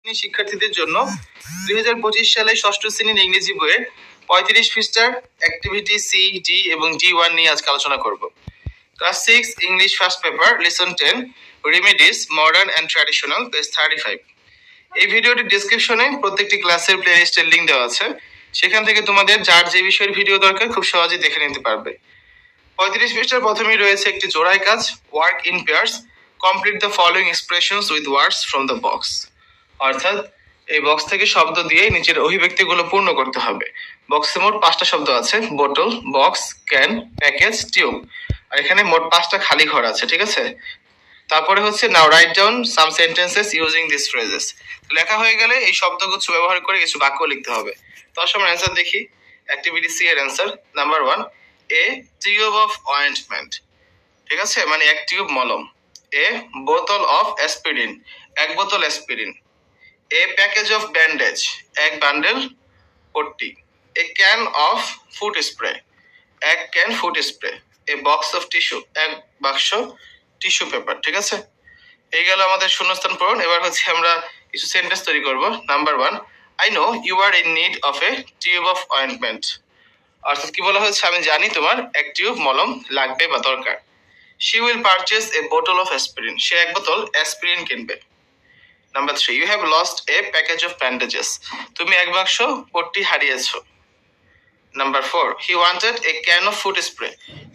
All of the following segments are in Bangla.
শিক্ষার্থীদের জন্য 2025 সালে ষষ্ঠ শ্রেণীর ইংরেজি বইয়ে 35 পৃষ্ঠার অ্যাক্টিভিটি সি, ডি এবং D1 নিয়ে আজকে আলোচনা করব। Class 6 English first paper lesson 10 remedies modern and traditional page 35। এই ভিডিওটির ডেসক্রিপশনে প্রত্যেকটি ক্লাসের প্লেলিস্টের লিংক দেওয়া আছে, সেখান থেকে তোমাদের যার যে বিষয়ের ভিডিও দরকার খুব সহজেই দেখে নিতে পারবে। 35 পৃষ্ঠার প্রথমেই রয়েছে একটি জোড়ায় কাজ, work in pairs, complete the following expressions with words from the box. অর্থাৎ এই বক্স থেকে শব্দ দিয়ে নিচের অভিব্যক্তিগুলো পূর্ণ করতে হবে। বক্সে মোট 5টা শব্দ আছে, বোতল, বক্স, ক্যান, প্যাকেজ, টিউব। আর এখানে মোট 5টা খালি ঘর আছে, ঠিক আছে। তারপরে হচ্ছে now write down some sentences using this phrases. লেখা হয়ে গেলে এই শব্দগুচ্ছ ব্যবহার করে কিছু বাক্য লিখতে হবে। তো আসলে আমরা অ্যান্সার দেখি। অ্যাক্টিভিটি সি এর answer number 1, A tube of ointment, ঠিক আছে, মানে এক টিউব মলম। এ বোতল অফ অ্যাসপিরিন, এক বোতল aspirin. A package of bandage, এক bundle Patti. A can of foot spray, এক can foot spray. A box of tissue, এক বাক্স টিস্যু পেপার, ঠিক আছে। এই গেল আমাদের শূন্যস্থান পূরণ। এবার হচ্ছে আমরা কিছু সেন্টেন্স তৈরি করব। Number 1, I know you are in need of a tube of ointment. অর্থাৎ কি বলা হচ্ছে, আমি জানি তোমার এক টিউব মলম লাগবে বা দরকার। শি উইল পারচেজ এ বোতল অফ অ্যাসপিরিন, সে এক বোতল অ্যাসপিরিন কিনবে। Number 3, you have lost a package of bandages, তুমি এক বাক্স পট্টি হারিয়েছো। Number 4, he wanted a can of foot spray,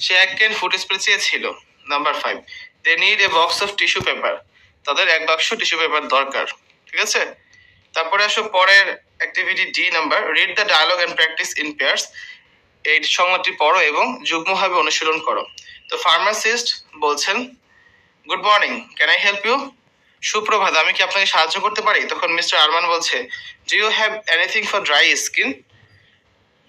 সে এক ক্যান ফুট স্প্রে চেয়েছিল। Number 5, they need a box of tissue paper, তাদের এক বাক্স টিস্যু পেপার দরকার, ঠিক আছে। তারপরে আসো পরের activity D number, read the dialogue and practice in pairs. এই সংলাপটি পড়ো এবং যুগ্মভাবে অনুশীলন করো। তো ফার্মাসিস্ট বলছেন, good morning, can I help you? সুপ্রভাত, আমি কি আপনাকে সাহায্য করতে পারি? তখন মিস্টার আরমান বলছে, do you have anything for dry skin,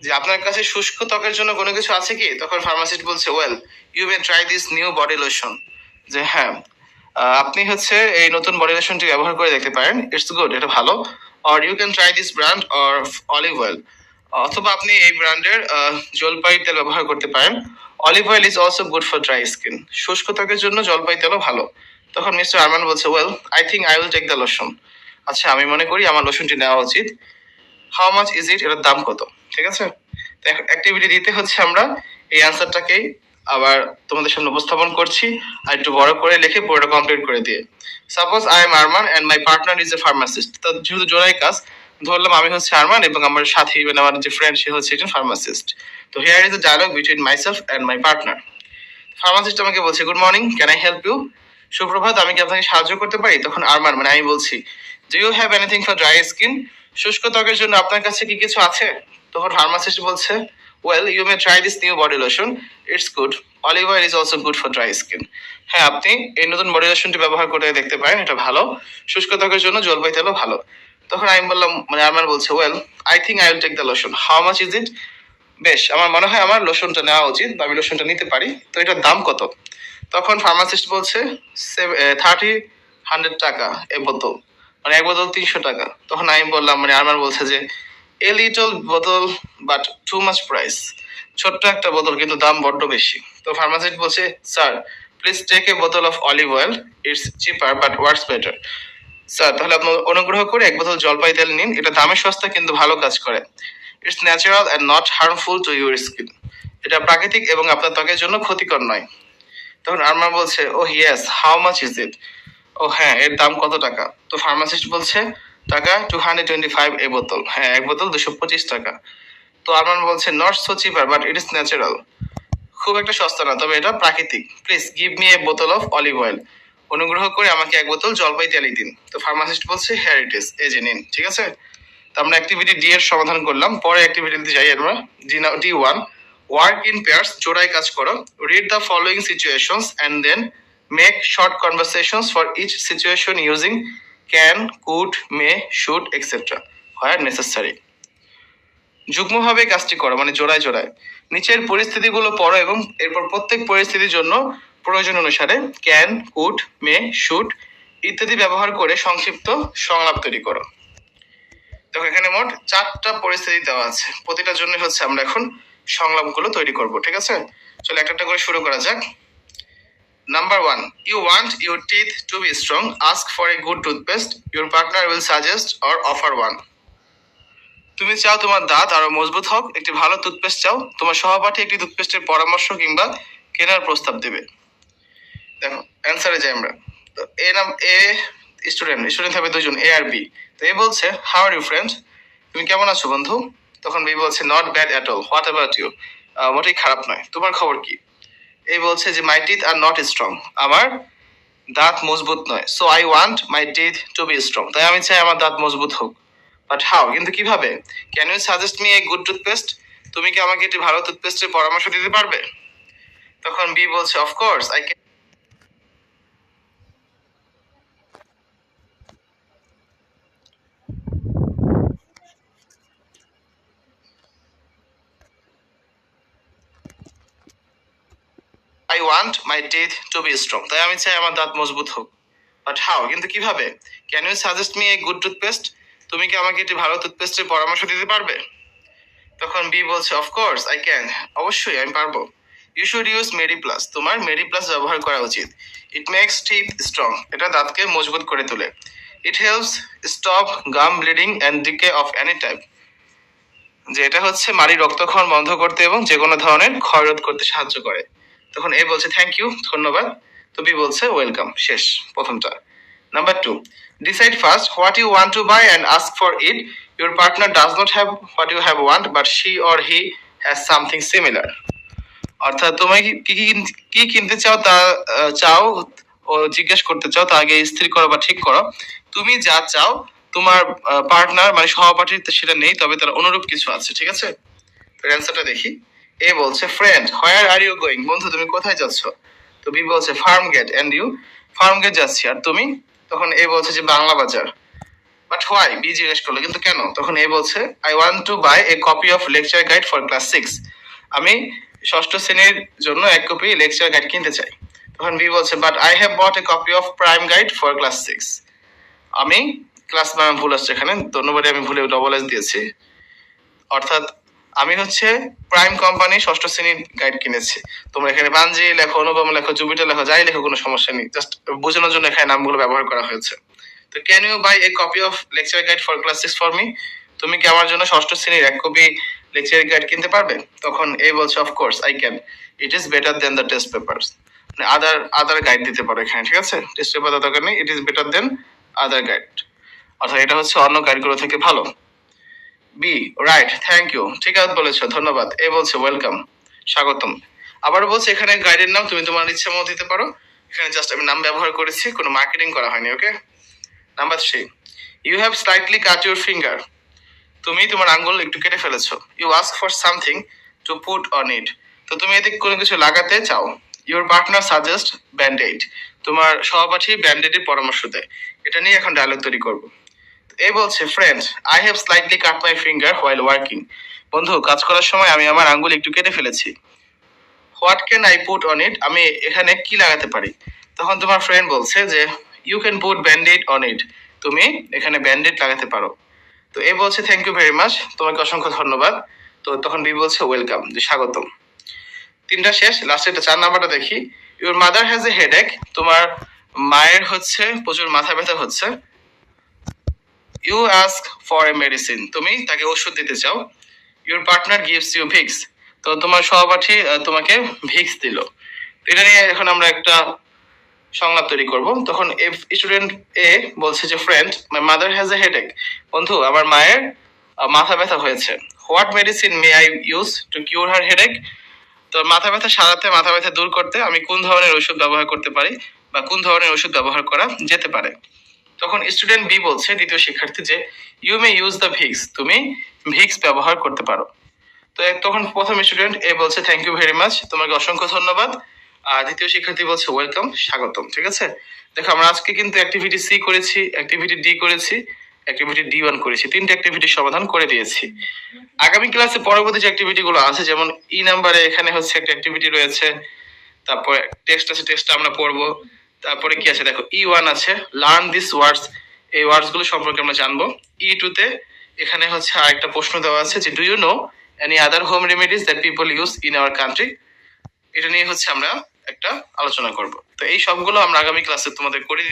যে আপনার কাছে শুষ্ক ত্বকের জন্য কোনো কিছু আছে কি? তখন ফার্মাসিস্ট বলছে, well you may try this new body lotion, যে হ্যাঁ আপনি হচ্ছে এই নতুন বডি লোশনটি ব্যবহার করে দেখতে পারেন, ইটস গুড, এটা ভালো। Or you can try this brand or olive oil, অথবা আপনি এই ব্র্যান্ডের জলপাই তেল ব্যবহার করতে পারেন। Olive oil is also good for dry skin, শুষ্ক ত্বকের জন্য জলপাই তেলও ভালো। তখন মিস্টার আরমান বলছে, well I think I will take the lotion, আচ্ছা আমি মনে করি আমার লোশনটি নেওয়া উচিত। হাউ মাচ ইজ ইট, এটার দাম কত, ঠিক আছে। অ্যাক্টিভিটি দিতে হচ্ছে আমরা এই অ্যান্সারটাকেই আবার তোমাদের সামনে উপস্থাপন করছি, আর একটু বড় করে লিখে পুরোটা কমপ্লিট করে দিয়ে। Suppose I am Arman and my partner is a pharmacist, তো যেহেতু জোড়াই কাজ, ধরলাম আমি হচ্ছে আরমান এবং আমার সাথী মানে আমার যে ফ্রেন্ড সে হচ্ছে একজন ফার্মাসিস্ট। তো here is the dialogue between myself and my partner. Pharmacist আমাকে বলছে, good morning, can I help you? সুপ্রভাত, আমি কি আপনাকে সাহায্য করতে পারি? তখন আরমান মানে আমি বলছি, do you have anything for dry skin, শুষ্ক ত্বকের জন্য আপনার কাছে কি কিছু আছে? তখন ফার্মাসিস্ট বলছে, well you may try this new body lotion, it's good, olive oil is also good for dry skin. হ্যাঁ আপনি এই নতুন বডি লোশনটি ব্যবহার করে দেখতে পারেন, এটা ভালো, শুষ্ক ত্বকের জন্য জলপাই তেলও ভালো। তখন আমি বললাম, মানে আরমান বলছে, well I think I will take the lotion, how much is it? বেশ, আমার মনে হয় আমার লোশনটা নেওয়া উচিত বা আমি লোশনটা নিতে পারি, তো এটার দাম কত? তখন ফার্মাসিস্ট বলছে 100 টাকা এ বোতল, মানে এক বোতল 300 টাকা। তখন আমি বললাম, মানে আরমান বলছে যে এ লিটল বোতল বাট টু মাচ প্রাইস, ছোট্ট একটা বোতল কিন্তু দাম বড্ড বেশি। তো ফার্মাসিস্ট বলছে, স্যার প্লিজ টেক এ বোতল of olive oil, it's cheaper but works better. Sir তাহলে আপনি অনুগ্রহ করে এক বোতল জলপাই তেল নিন, এটা দামে সস্তা কিন্তু ভালো কাজ করে। It's natural and not harmful to your skin, এটা প্রাকৃতিক এবং আপনার ত্বকের জন্য ক্ষতিকর নয়। তখন আরমান বলছে, oh yes, how much is it? ও হ্যাঁ, এর দাম কত টাকা? তো ফার্মাসিস্ট বলছে, টাকা 225 এ বোতল, হ্যাঁ এক বোতল 225 টাকা। তো আরমান বলছে, not so cheaper but it is natural, খুব একটা সস্তা না তবে এটা প্রাকৃতিক। প্লিজ গিভ মি এ বোতল অফ অলিভ অয়েল, অনুগ্রহ করে আমাকে এক বোতল জলপাই তেলই দিন। তো ফার্মাসিস্ট বলছে, হেয়ার ইট ইজ, এই যে নিন, ঠিক আছে। তো আমরা অ্যাক্টিভিটি ডি এর সমাধান করলাম। পরে অ্যাক্টিভিটিতে যাই আমরা। D1, ওয়ার্ক ইন পেয়ার্স, জোড়ায় কাজ করো। Read the following situations and then make short conversations for each situation using can, could, may, should etcetera where necessary. যুগ্মভাবে কাজটি করো, মানে জোড়ায় জোড়ায় নিচের পরিস্থিতিগুলো পড়ো এবং এরপর প্রত্যেক পরিস্থিতির জন্য প্রয়োজন অনুসারে ক্যান, কুড, মে, শুড ইত্যাদি ব্যবহার করে সংক্ষিপ্ত সংলাপ তৈরি করো। তো এখানে মোট 4টা পরিস্থিতি দেওয়া আছে, প্রতিটার জন্য হচ্ছে আমরা এখন সংলাপগুলো তৈরি করব, ঠিক আছে। চলো একটা একটা করে শুরু করা যাক। Number 1, you want your teeth to be strong, ask for a good toothpaste. Your partner will suggest or offer one. তুমি চাও তোমার দাঁত আরো মজবুত হোক, একটি ভালো টুথপেস্ট চাও, তোমার সহপাঠী একটি টুথপেস্টের পরামর্শ কিংবা কেনার প্রস্তাব দেবে। দেখো অ্যান্সারে যাই আমরা। তো এ স্টুডেন্ট হবে দুজন, এ আর বি। তো এ বলছে হাউ আর ইউ ফ্রেন্ড, তুমি কেমন আছো বন্ধু? তখন বি বলছে not bad at all, what about you, মোটেই খারাপ নয়, তোমার খবর কি? এই বলছে যে my teeth are not strong, আমার দাঁত মজবুত নয়। So I want my teeth to be strong, তাই আমি চাই আমার দাঁত মজবুত হোক। বাট হাউ, কিন্তু কিভাবে? Can you suggest me a good toothpaste, তুমি কি আমাকে একটি ভালো টুথপেস্টের পরামর্শ দিতে পারবে? তখন বি বলছে of course I can. I want my teeth to be strong, তাই আমি চাই আমার দাঁত মজবুত হোক। বাট হাউ, কিন্তু কিভাবে? Can you suggest me a good toothpaste, তুমি কি আমাকে একটি ভালো টুথপেস্টের পরামর্শ দিতে পারবে? তখন বি বলছে অফকোর্স আই ক্যান, অবশ্যই আমি পারবো। You should use Mediplus, তোমার মেডি প্লাস ব্যবহার করা উচিত। ইট মেক্স টিথ স্ট্রং, এটা দাঁতকে মজবুত করে তোলে। It helps stop gum bleeding and decay of any type, যে এটা হচ্ছে মাড়ির রক্তক্ষরণ বন্ধ করতে এবং যে কোনো ধরনের ক্ষয়রোধ করতে সাহায্য করে। তখন এ বলছে থ্যাংক ইউ, ধন্যবাদ। তো বি বলছে ওয়েলকাম। শেষ প্রথমটা। Number 2, decide first what you want to buy and ask for it. Your partner does not have what you have want but she or he has something similar. অর্থাৎ তুমি কি কিনতে চাও তা চাও ও জিজ্ঞেস করতে চাও, তা আগে স্থির করো বা ঠিক করো। তুমি যা চাও তোমার পার্টনার মানে সহপাঠীর সেটা নেই, তবে তার অনুরূপ কিছু আছে, ঠিক আছে? তো অ্যান্সারটা দেখি। এ বলছে friend where are you going, বন্ধু তুমি কোথায় যাচ্ছ? তো বি বলছে Farmgate, and you? Farmgate যাচ্ছি, আর তুমি? তখন এ বলছে যে বাংলা বাজার। বাট হোয়াই, বি জিজ্ঞেস করলো কিন্তু কেন? তখন এ বলছে I want to buy a copy of lecture guide for class 6, আমি ষষ্ঠ শ্রেণীর জন্য এক কপি লেকচার গাইড কিনতে চাই। তখন বি বলছে but I have bought A copy of prime guide for class 6, আমি ক্লাস ভুল আসছে এখানে, ধন্যবাদ, আমি ভুলে ডবল এস দিয়েছি। অর্থাৎ আমি হচ্ছে প্রাইম কোম্পানি ষষ্ঠ শ্রেণীর গাইড কিনেছি। তোমরা এখানে বানজি লেখো, অনুপম লেখো, জুপিটার লেখো, যাই লেখো, কোনো সমস্যা নেই, জাস্ট বোঝানোর জন্য এখানে নামগুলো ব্যবহার করা হয়েছে। তো can you buy a copy of lecture guide for class 6 for me, তুমি কি আমার জন্য ষষ্ঠ শ্রেণীর এক কপি লেকচার গাইড কিনতে পারবে? তখন এ বলছে of course I can, it is better then the test papers, মানে আদার গাইড দিতে পারো এখানে, ঠিক আছে? টেস্ট পেপার দরকার নেই, it is better then other guide, অর্থাৎ এটা হচ্ছে অন্য গাইডগুলো থেকে ভালো। বি রাইট, থ্যাংক ইউ, ঠিক আছে বলেছো, ধন্যবাদ। এ বলছে ওয়েলকাম, স্বাগতম। আবার বলছে এখানে গাইডের নাম তুমি তোমার ইচ্ছা মতো দিতে পারো, এখানে জাস্ট আমি নাম ব্যবহার করেছি, কোনো মার্কেটিং করা হয়নি, okay? Number 3, you have slightly cut your finger, তুমি তোমার আঙ্গুল একটু কেটে ফেলেছো। You ask for something to put on it, তো তুমি এতে কোনো কিছু লাগাতে চাও। ইউর পার্টনার সাজেস্ট ব্যান্ডেড, তোমার সহপাঠী ব্যান্ডেডের পরামর্শ দেয়। এটা নিয়ে এখন ডায়লগ তৈরি করবো। এ বলছে friend I have slightly cut my finger while working, বন্ধু কাজ করার সময় আমি আমার আঙ্গুল একটু কেটে ফেলেছি। What can I put on ইট, আমি এখানে কি লাগাতে পারি? তখন তোমার ফ্রেন্ড বলছে যে you can put bandaid on it, তুমি এখানে ব্যান্ডেড লাগাতে পারো। তো এ বলছে থ্যাংক ইউ ভেরি মাচ, তোমাকে অসংখ্য ধন্যবাদ। তো তখন বি বলছে ওয়েলকাম, যে স্বাগতম। তিনটা শেষ, লাস্টে 4 নাম্বারটা দেখি। Your mother has a headache, তোমার মায়ের হচ্ছে প্রচুর মাথা ব্যথা হচ্ছে। You ask for a medicine, তুমি তাকে ওষুধ দিতে চাও। Your partner gives you Vicks, তো তোমার সহপাঠী তোমাকে ভিক্স দিল। এটা নিয়ে এখন আমরা একটা সংলাপ তৈরি করব। তখন স্টুডেন্ট এ বলছে যে friend my mother has a headache, বন্ধু আমার মায়ের মাথা ব্যথা হয়েছে। What medicine may I use to cure her headache, তো মাথা ব্যথা সারাতে, মাথা ব্যথা দূর করতে আমি কোন ধরনের ওষুধ ব্যবহার করতে পারি বা কোন ধরনের ওষুধ ব্যবহার করা যেতে পারে? তখন স্টুডেন্ট বি বলছে, দ্বিতীয় শিক্ষার্থী, যে you may use the Vicks, তুমি ভিক্স ব্যবহার করতে পারো। তো তখন প্রথম স্টুডেন্ট এ বলছে থ্যাংক ইউ ভেরি মাচ, তোমাকে অসংখ্য ধন্যবাদ। আর দ্বিতীয় শিক্ষার্থী বলছে ওয়েলকাম, স্বাগতম, ঠিক আছে? দেখো আমরা আজকে কিন্তু অ্যাক্টিভিটি সি করেছি, অ্যাক্টিভিটি ডি করেছি, অ্যাক্টিভিটি D1 করেছি, 3টে অ্যাক্টিভিটির সমাধান করে দিয়েছি। আগামী ক্লাসে পরবর্তী যে অ্যাক্টিভিটি গুলো আছে, যেমন ই নাম্বারে এখানে হচ্ছে একটা অ্যাক্টিভিটি রয়েছে, তারপরে টেক্সট আছে, টেক্সটটা আমরা পড়বো। তারপরে কি আছে দেখো, E1 আছে লার্ন দিস ওয়ার্ডস, এই ওয়ার্ডস গুলো সম্পর্কে আমরা জানবো। E2 তে এখানে হচ্ছে আরেকটা প্রশ্ন দেওয়া আছে যে do you know any other home remedies that people use in our country, এটা নিয়ে হচ্ছে আমরা একটা আলোচনা করব। তো এই সবগুলো আমরা আগামী ক্লাসে তোমাদের করে